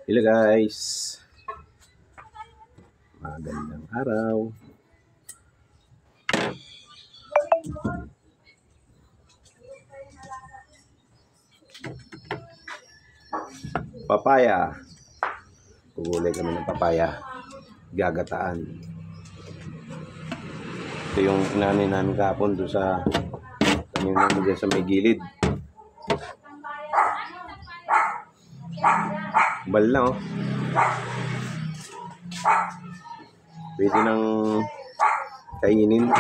Hello guys, magandang araw. Papaya. Gugulay kami ng papaya. Gagataan. Ito yung inanay namin kahapon doon sa yung namin dyan sa may gilid. Bal na oh. Pwede nang kainin.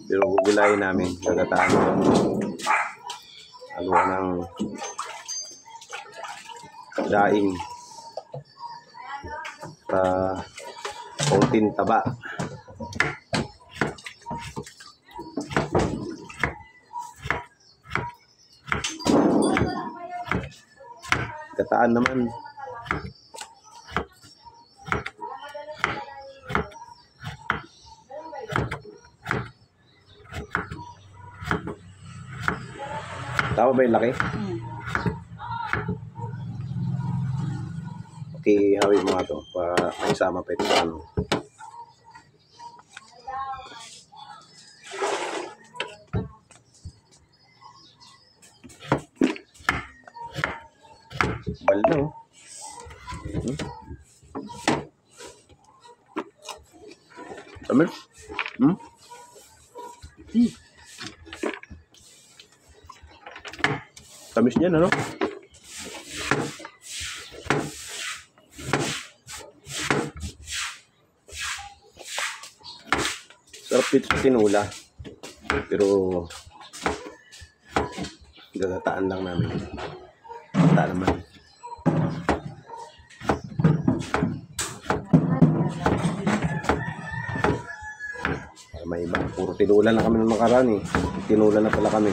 Pero gugulayin namin. Gagataan ng haluan ng daing. Konting taba. Gataan naman. Tama ba yung laki? Okay, hawin mo nga ito. May sama pa ito sa ano. Bal na oh. Tamil? Tamis niyan ano? Sarap ito sa tinula. Pero gagataan lang namin. Gagataan naman. May iba. Puro tinula na kami ng nakaraan eh. Tinula na pala kami.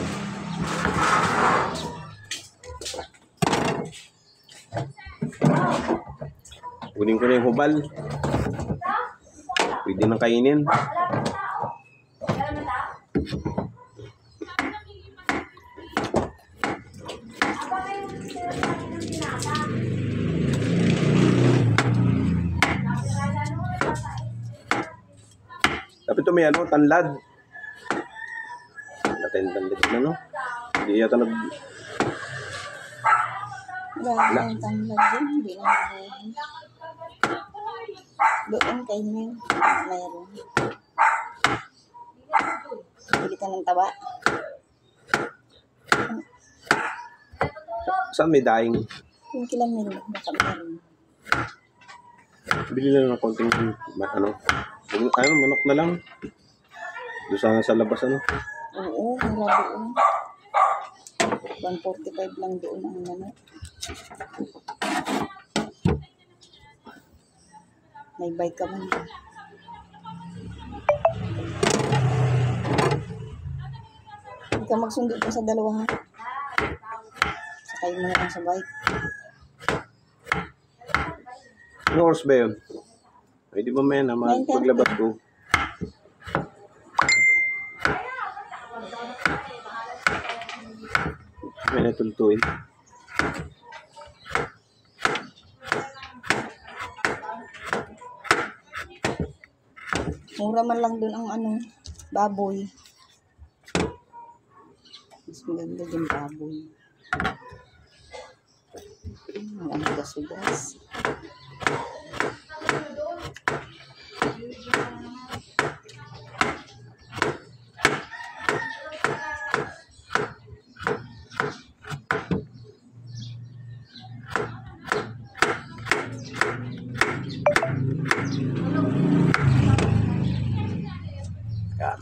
Kunin ko na yung hubal. Pwede nang kainin. Tapi ito may ano, tanlad. Tanlad na no? Hindi yata nag... Wala yung tanlad dyan, hindi na mayroon. Doon kayo mayroon. Bili ka ng taba. Saan may daing? Yung kilang mayroon, baka mayroon. Bili lang ng konting ano, manok na lang. Doon sana sa labas ano. Oo, mura doon. 145 lang doon ang manok. May bike ka man. Hindi ka magsundo pa sa dalawa ha. Sakay mo na lang sa bike. Anong oras ba yun? Ay di ba may na maglabas ko. May natultuin. Mura man lang doon ang ano, baboy. Mas maganda yung baboy. Ang gas-gas. Yan.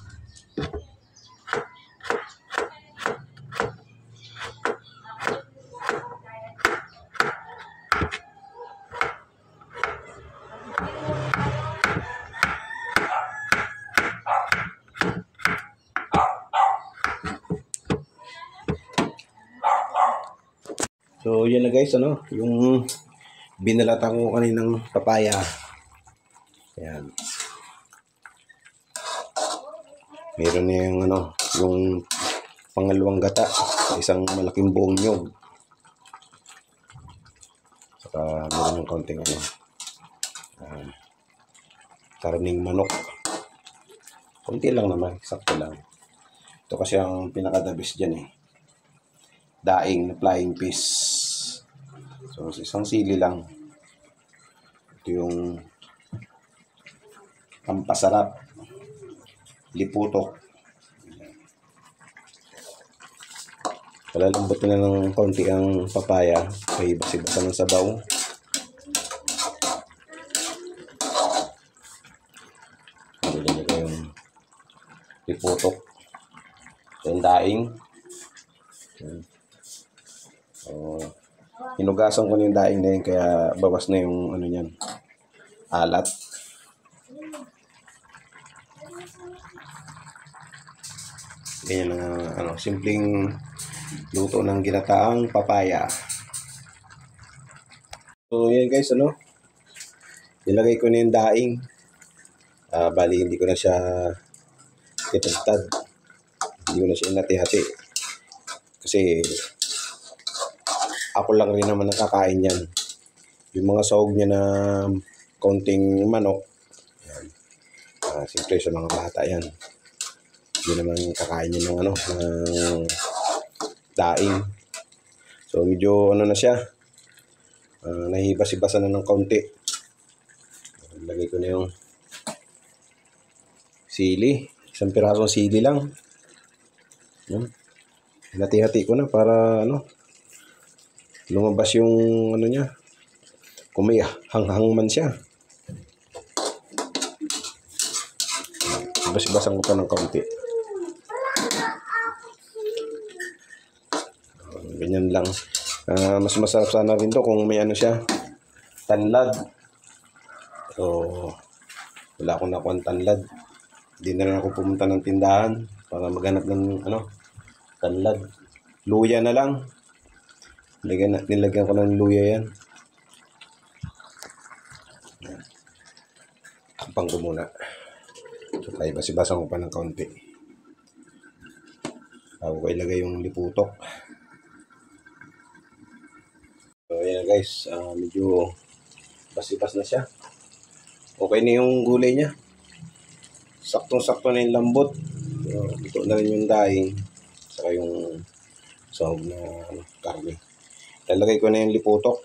So, yun na guys, ano, yung binalatan ko kaninang papaya. Ayan. Meron na yung, ano, yung pangalawang gata, isang malaking buong nyog. Saka meron yung konting ano, karning manok. Konti lang naman, sakto lang. Ito kasi ang pinaka-the best dyan eh. Daing na flying fish. So, isang sili lang. Ito yung pampasarap. Liputok. Palalambot na ng konti ang papaya. Kaya basi-basa ng sabaw. Nilagay ko yung liputok. Yung daing. So, hinugasan ko na yung daing na yun, kaya bawas na yung ano niyan, alat. Ganyan ang ano, simpleng luto ng ginataang papaya. So yan guys, ano, nilagay ko na yung daing. Bali hindi ko na siya itagtad, hindi ko na siya inati-hati kasi ako lang rin naman nakakain yan. Yung mga sahog niya na konting manok, simple sa mga bata yan. Hindi naman kakain yun ng ano, ng daing. So medyo ano na siya, nahibas-ibasa na ng kaunti. Lagay ko na yung sili, isang pirasong sili lang. Hati-hati ko na para ano, lumabas yung ano niya, kung may hanghang man siya. Bas-basan ko pa ng kaunti. Ganyan lang. Mas masarap sana rin to kung may ano siya, tanlad. So wala akong nakuha ng tanlad. Hindi na rin ako pumunta ng tindahan para maghanap ng ano, tanlad. Luya na lang. Nilagyan ko ng luya yan. Takpang ko muna. So kaya basi-basan ko pa ng kaunti bago ko ilagay yung liputok. So ayan guys, medyo basi-bas na siya. Okay na yung gulay niya. Saktong-sakto na yung lambot. So, ito na rin yung daing. Saka yung sahog na karne. Lalagay ko na yung liputok.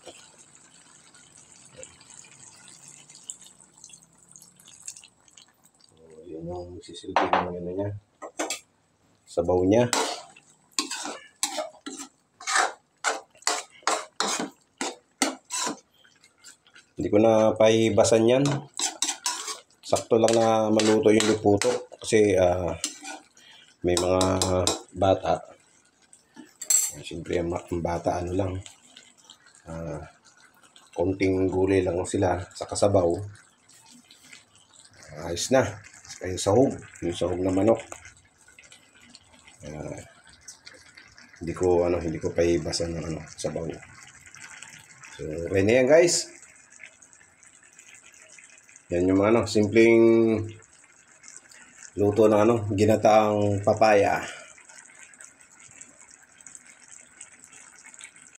So, yun yung sisilbing ng ano niya, sabaw niya. Hindi ko na paibasan yan. Sakto lang na maluto yung liputok kasi may mga bata. Siyempre ang bata ano lang, konting gulay lang sila sa kasabaw. Ayos na. Saka yung sahog na manok. Hindi ko paibasan ng ano, sabaw. So, okay na yan guys. Yan yung mga ano, simpleng luto ng ano, ginataang papaya.